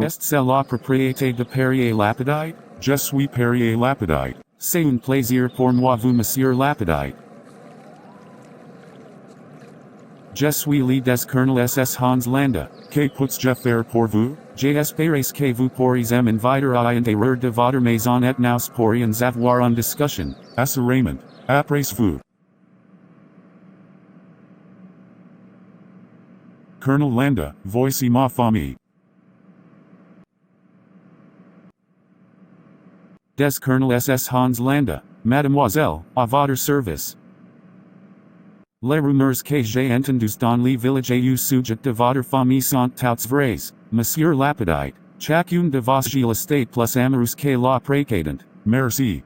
Est ce la propriété de Perrier Lapidite? Je suis Perrier Lapidite. C'est un plaisir pour moi vous monsieur Lapidite. Je suis le des Colonel SS Hans Landa. Que peux-je faire pour vous? J'espère que vous pourriez m'inviter à l'intérieur de votre maison et nous pourrions avoir une discussion. Assurément. Après vous. Colonel Landa, voici ma famille. Des Colonel SS Hans Landa, mademoiselle, à votre service. Les rumeurs que j'ai entendus dans les villages au sujet de votre famille sont toutes vraies, monsieur Lapidite. Chacune de vos estate plus amoureuse que la précédente. Merci.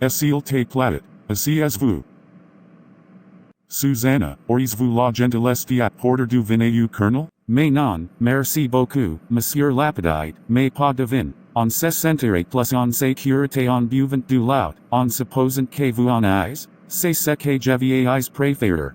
S'il te plaît, asseyez-vous. Susanna, auriez-vous la gentillesse d'apporter du vin au Colonel? Mais non, merci beaucoup, monsieur Lapidite, mais pas de vin. On se sentirait plus en sécurité en buvant du laut, en supposant que vous en ayez. C'est ce que j'avais préféré.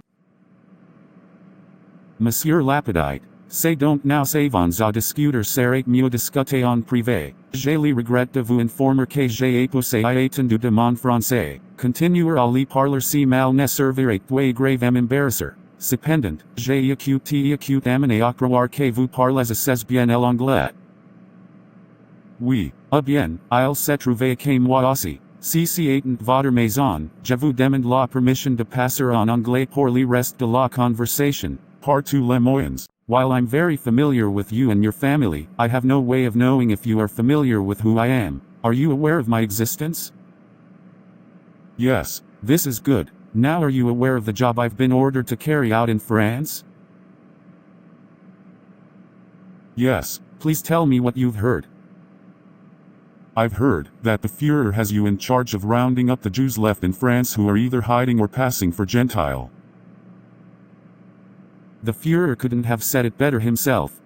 Monsieur Lapidite, c'est donc nous avons à discuter serait mieux discuter en privé. J'ai le regret de vous informer que j'ai épousé étendu de mon français. Continuer à lui parler si mal ne servirait de grave m'embarrasser. Cependant, j'ai acute amené à croire que vous parlez assez bien l'anglais. Oui. Ah bien, il se trouve que moi aussi. Si c'est votre maison, je vous demande la permission de passer en anglais pour le reste de la conversation. Par tous les moyens. While I'm very familiar with you and your family, I have no way of knowing if you are familiar with who I am. Are you aware of my existence? Yes. This is good. Now are you aware of the job I've been ordered to carry out in France? Yes. Please tell me what you've heard. I've heard that the Führer has you in charge of rounding up the Jews left in France who are either hiding or passing for Gentile. The Führer couldn't have said it better himself.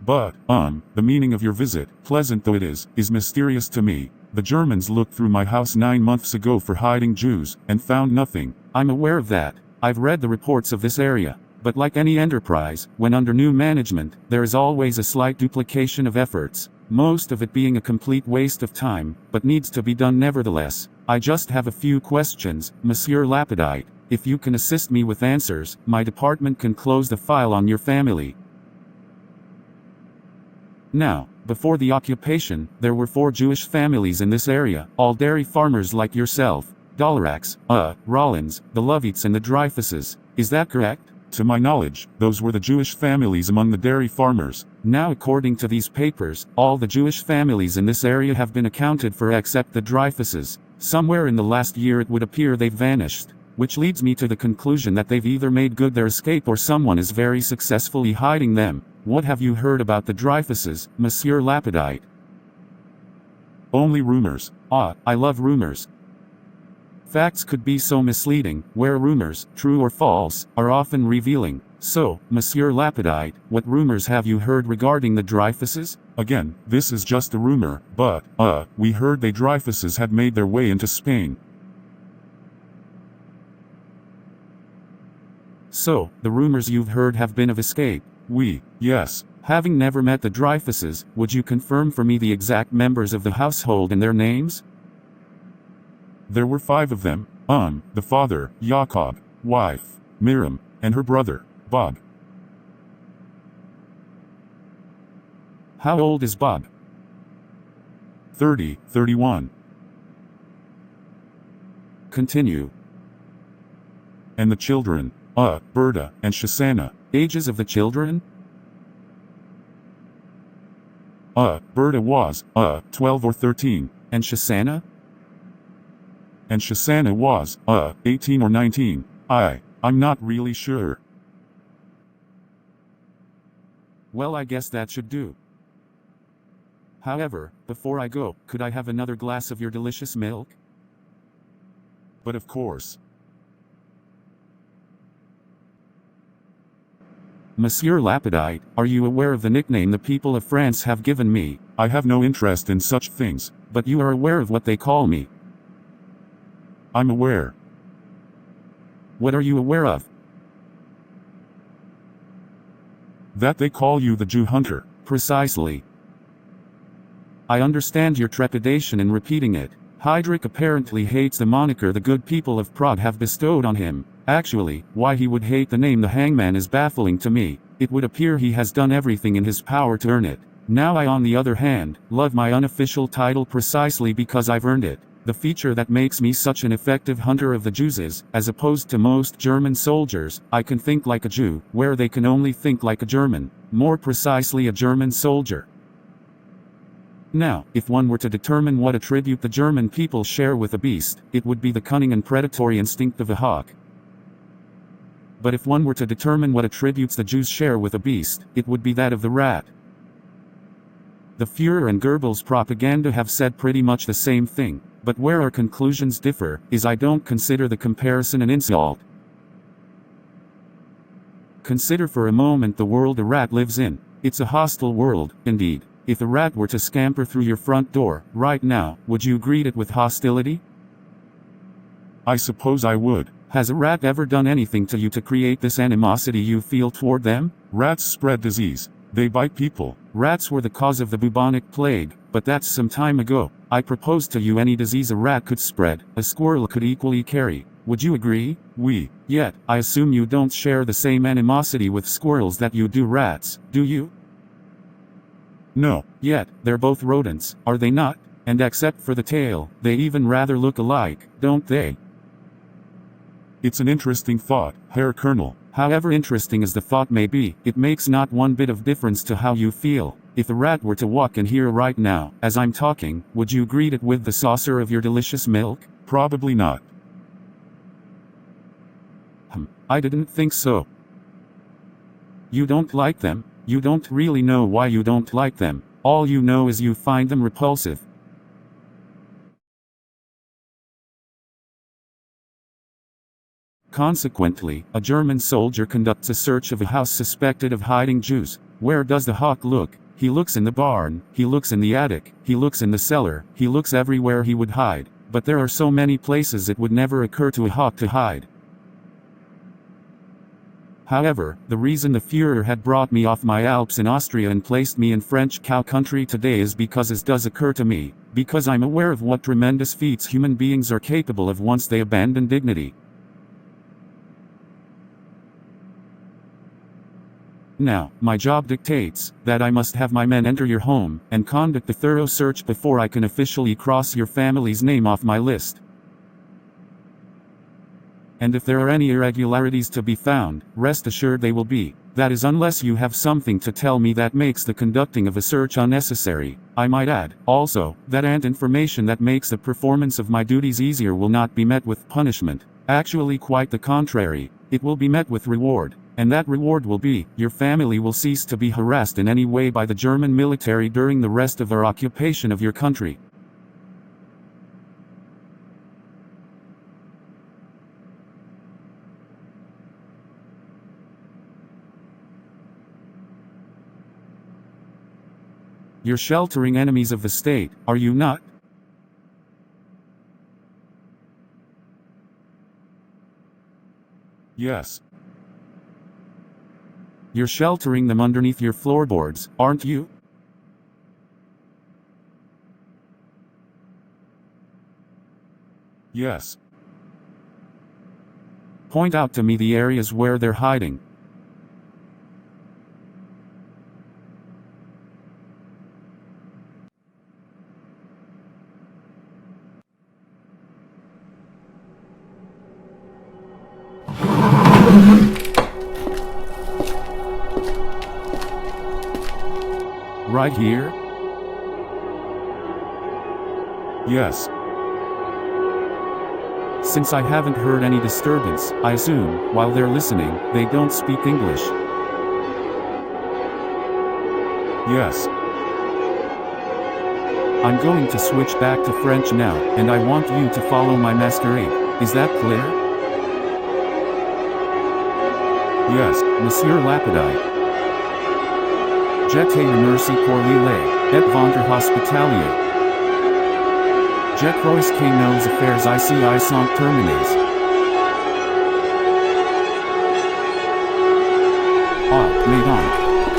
But, the meaning of your visit, pleasant though it is mysterious to me. The Germans looked through my house 9 months ago for hiding Jews, and found nothing. I'm aware of that. I've read the reports of this area. But like any enterprise, when under new management, there is always a slight duplication of efforts, most of it being a complete waste of time, but needs to be done nevertheless. I just have a few questions, Monsieur Lapidite. If you can assist me with answers, my department can close the file on your family. Now, before the occupation, there were 4 Jewish families in this area, all dairy farmers like yourself. Dollarax, Rollins, the Lovitz and the Dreyfuses. Is that correct? To my knowledge, those were the Jewish families among the dairy farmers. Now according to these papers, all the Jewish families in this area have been accounted for except the Dreyfuses. Somewhere in the last year it would appear they've vanished. Which leads me to the conclusion that they've either made good their escape or someone is very successfully hiding them. What have you heard about the Dreyfuses, Monsieur Lapidite? Only rumors. I love rumors. Facts could be so misleading, where rumors, true or false, are often revealing. So, Monsieur Lapidite, what rumors have you heard regarding the Dreyfuses? Again, this is just a rumor, but, we heard the Dreyfuses had made their way into Spain. So, the rumors you've heard have been of escape? Oui, yes. Having never met the Dreyfuses, would you confirm for me the exact members of the household and their names? There were 5 of them, the father, Jacob, wife, Miriam, and her brother, Bob. How old is Bob? 31. Continue. And the children, Berta and Susanna. Ages of the children? Berta was, 12 or 13. And Susanna? And Susanna was, 18 or 19. I'm not really sure. Well, I guess that should do. However, before I go, could I have another glass of your delicious milk? But of course. Monsieur Lapidite, are you aware of the nickname the people of France have given me? I have no interest in such things. But you are aware of what they call me. I'm aware. What are you aware of? That they call you the Jew hunter. Precisely. I understand your trepidation in repeating it. Heydrich apparently hates the moniker the good people of Prague have bestowed on him. Actually, why he would hate the name the Hangman is baffling to me. It would appear he has done everything in his power to earn it. Now I, on the other hand, love my unofficial title precisely because I've earned it. The feature that makes me such an effective hunter of the Jews is, as opposed to most German soldiers, I can think like a Jew, where they can only think like a German. More precisely, a German soldier. Now, if one were to determine what attribute the German people share with a beast, it would be the cunning and predatory instinct of a hawk. But if one were to determine what attributes the Jews share with a beast, it would be that of the rat. The Führer and Goebbels' propaganda have said pretty much the same thing, but where our conclusions differ, is I don't consider the comparison an insult. Consider for a moment the world a rat lives in. It's a hostile world, indeed. If a rat were to scamper through your front door, right now, would you greet it with hostility? I suppose I would. Has a rat ever done anything to you to create this animosity you feel toward them? Rats spread disease. They bite people. Rats were the cause of the bubonic plague, but that's some time ago. I propose to you any disease a rat could spread, a squirrel could equally carry. Would you agree? Oui. Yet, I assume you don't share the same animosity with squirrels that you do rats, do you? No. Yet, they're both rodents, are they not? And except for the tail, they even rather look alike, don't they? It's an interesting thought, Herr Colonel. However interesting as the thought may be, it makes not one bit of difference to how you feel. If a rat were to walk in here right now, as I'm talking, would you greet it with the saucer of your delicious milk? Probably not. I didn't think so. You don't like them? You don't really know why you don't like them. All you know is you find them repulsive. Consequently, a German soldier conducts a search of a house suspected of hiding Jews. Where does the hawk look? He looks in the barn, he looks in the attic, he looks in the cellar, he looks everywhere he would hide. But there are so many places it would never occur to a hawk to hide. However, the reason the Führer had brought me off my Alps in Austria and placed me in French cow country today is because it does occur to me, because I'm aware of what tremendous feats human beings are capable of once they abandon dignity. Now, my job dictates that I must have my men enter your home and conduct a thorough search before I can officially cross your family's name off my list. And if there are any irregularities to be found, rest assured they will be. That is, unless you have something to tell me that makes the conducting of a search unnecessary. I might add, also, that information that makes the performance of my duties easier will not be met with punishment. Actually, quite the contrary. It will be met with reward. And that reward will be, your family will cease to be harassed in any way by the German military during the rest of their occupation of your country. You're sheltering enemies of the state, are you not? Yes. You're sheltering them underneath your floorboards, aren't you? Yes. Point out to me the areas where they're hiding. Right here? Yes. Since I haven't heard any disturbance, I assume, while they're listening, they don't speak English. Yes. I'm going to switch back to French now, and I want you to follow my masquerade. Is that clear? Yes. Monsieur Lapidite. Je te remercie pour l'île, et votre hospitalier. Je crois que nos affaires ici sont terminées. Ah, mesdames.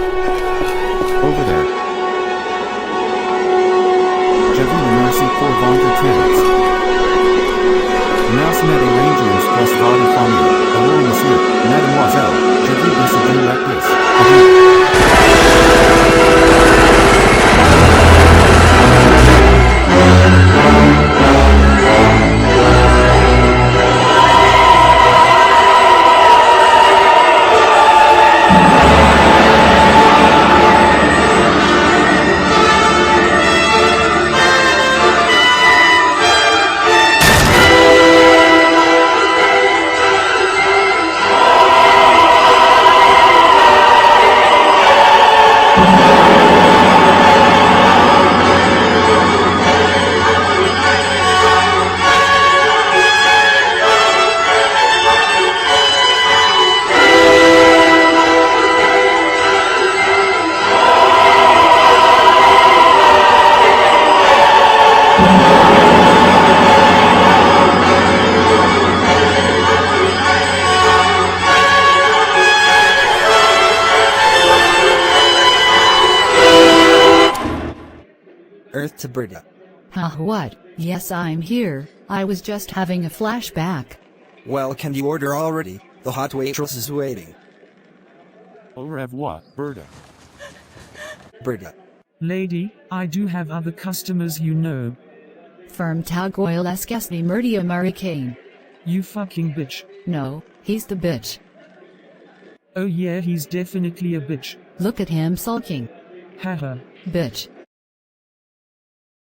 to Berta. Huh, what? Yes, I'm here. I was just having a flashback. Well, can you order already? The hot waitress is waiting. Au revoir, Berta. Berta. Lady, I do have other customers, you know. Firm tag oil escasni murdy Americane. You fucking bitch. No, he's the bitch. Oh yeah, he's definitely a bitch. Look at him sulking. Haha. Bitch.